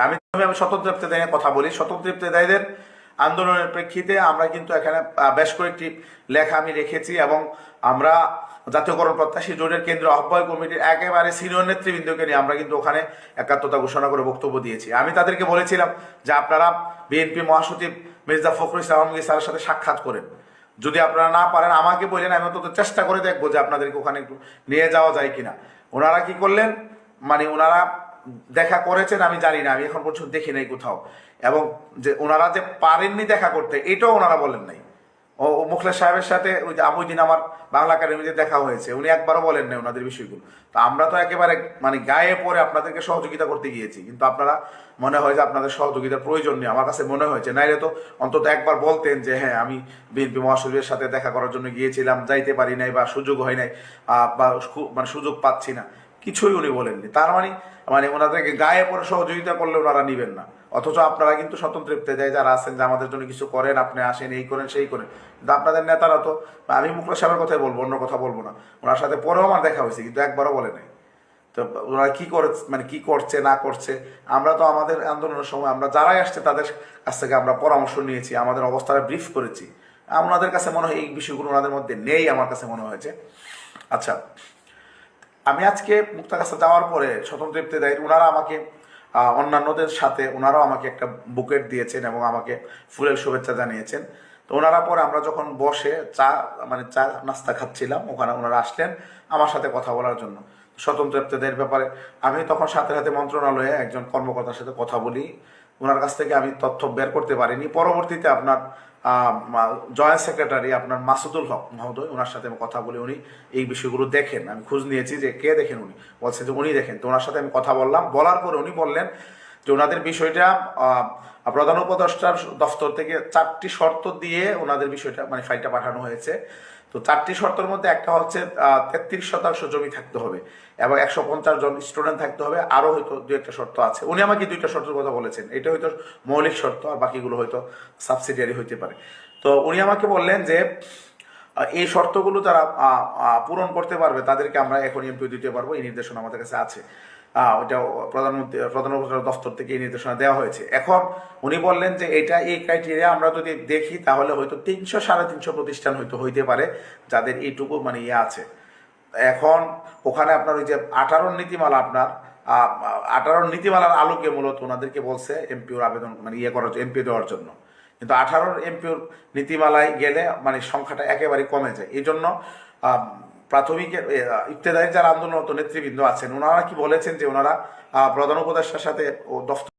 আমি স্বতন্ত্র ইফতেদায়ীদের কথা বলি। স্বতন্ত্র ইফতেদায়ীদের আন্দোলনের প্রেক্ষিতে আমরা কিন্তু এখানে বেশ কয়েকটি লেখা আমি রেখেছি এবং আমরা জাতীয়করণ প্রত্যাশী জোটের কেন্দ্রীয় আহ্বায়ক কমিটির একেবারে সিনিয়র নেতৃবৃন্দকে নিয়ে আমরা কিন্তু ওখানে একাত্মতা ঘোষণা করে বক্তব্য দিয়েছি। আমি তাদেরকে বলেছিলাম যে আপনারা বিএনপি মহাসচিব মির্জা ফখরুল ইসলাম আলমগীর স্যারের সাথে সাক্ষাৎ করেন, যদি আপনারা না পারেন আমাকে বললেন, আমি অন্তত চেষ্টা করে দেখবো যে আপনাদেরকে ওখানে একটু নিয়ে যাওয়া যায় কিনা। ওনারা কি করলেন, মানে ওনারা দেখা করেছেন আমি জানি না, আমি এখন পর্যন্ত দেখি নাই কোথাও, এবং যে ওনারা যে পারেননি দেখা করতে এটাও ওনারা বলেন নাই। ও মুখলেস সাহেবের সাথে ওই যে ওই দিন আমার বাংলা একাডেমিতে দেখা হয়েছে, উনি একবারও বলেন নাই ওনাদের বিষয়গুলো। তো আমরা তো একেবারে মানে গায়ে পড়ে আপনাদেরকে সহযোগিতা করতে গিয়েছি, কিন্তু আপনারা মনে হয় যে আপনাদের সহযোগিতার প্রয়োজন নেই। আমার কাছে মনে হয়েছে নাইলে তো অন্তত একবার বলতেন যে হ্যাঁ আমি বিএনপি মহাসচিবের সাথে দেখা করার জন্য গিয়েছিলাম, যাইতে পারি নাই বা সুযোগ হয় নাই বা মানে সুযোগ পাচ্ছি না, কিছুই উনি বলেননি। তার মানে মানে ওনাদেরকে গায়ে পড়ে সহযোগিতা করলে ওনারা নিবেন না, অথচ আপনারা কিন্তু স্বতন্ত্র ইফতেদায়ী যারা আছেন যে আমাদের জন্য কিছু করেন, আপনি আসেন, এই করেন সেই করেন, কিন্তু আপনাদের নেতারা তো, আমি মুখলেস সাহেবের কথাই বলবো, অন্য কথা বলবো না, ওনার সাথে পরেও আমার দেখা হয়েছে কিন্তু একবারও বলে নাই। তো ওনারা কি করে মানে কি করছে না করছে, আমরা তো আমাদের আন্দোলনের সময় আমরা যারাই আসছে তাদের কাছ থেকে আমরা পরামর্শ নিয়েছি, আমাদের অবস্থাটা ব্রিফ করেছি। ওনাদের কাছে মনে হয় এই বিষয়গুলো ওনাদের মধ্যে নেই, আমার কাছে মনে হয়েছে। আচ্ছা, আমি আজকে মুক্তাগাছা যাওয়ার পরে স্বতন্ত্র ইফতেদায়ী ওনারা আমাকে অন্যান্যদের সাথে ওনারাও আমাকে একটা বুকেট দিয়েছেন এবং আমাকে ফুলের শুভেচ্ছা জানিয়েছেন। তো ওনারা পরে আমরা যখন বসে চা নাস্তা খাচ্ছিলাম, ওখানে ওনারা আসলেন আমার সাথে কথা বলার জন্য স্বতন্ত্র ইফতেদায়ীর ব্যাপারে। আমি তখন সাথে সাথে মন্ত্রণালয়ে একজন কর্মকর্তার সাথে কথা বলি, ওনার কাছ থেকে আমি তথ্য বের করতে পারিনি। পরবর্তীতে আপনার জয়েন্ট সেক্রেটারি আপনার মাসুদুল হক মহোদয়, ওনার সাথে আমি কথা বলি, উনি এই বিষয়গুলো দেখেন। আমি খোঁজ নিয়েছি যে কে দেখেন, উনি বলছেন যে উনি দেখেন। তো ওনার সাথে আমি কথা বললাম, বলার পরে উনি বললেন যে ওনাদের বিষয়টা প্রধান উপদেষ্টার দফতর থেকে 4টি শর্ত দিয়ে ওনাদের বিষয়টা মানে ফাইলটা পাঠানো হয়েছে। তো 4টি শর্তের মধ্যে একটা হচ্ছে 33% জমি থাকতে হবে এবং 150 জন স্টুডেন্ট থাকতে হবে, আরও হয়তো 2-1টা শর্ত আছে। উনি আমাকে 2টা শর্তের কথা বলেছেন, এটা হয়তো মৌলিক শর্ত আর বাকিগুলো হয়তো সাবসিডিয়ারি হইতে পারে। তো উনি আমাকে বললেন যে এই শর্তগুলো যারা পূরণ করতে পারবে তাদেরকে আমরা এখন এমপিও দিতে পারবো, এই নির্দেশনা আমাদের কাছে আছে। ওইটা প্রধান উপদেষ্টার দফতর থেকে এই নির্দেশনা দেওয়া হয়েছে। এখন উনি বললেন যে এটা এই ক্রাইটেরিয়া আমরা যদি দেখি তাহলে হয়তো 300-350 প্রতিষ্ঠান হয়তো হইতে পারে যাদের এইটুকু মানে ইয়ে আছে। এখন ওখানে আপনার ওই যে 18 নীতিমালা আপনার 18 নীতিমালার আলোকে মূলত ওনাদেরকে বলছে এমপিওর আবেদন মানে ইয়ে করার এমপিও দেওয়ার জন্য, কিন্তু 18 এমপিওর নীতিমালায় গেলে মানে সংখ্যাটা একেবারে কমে যায়। এই জন্য প্রাথমিক ইফতেদায়ী যারা আন্দোলনরত নেতৃবৃন্দ আছেন ওনারা কি বলেছেন যে ওনারা প্রধান উপদেষ্টার সাথে ও দফতর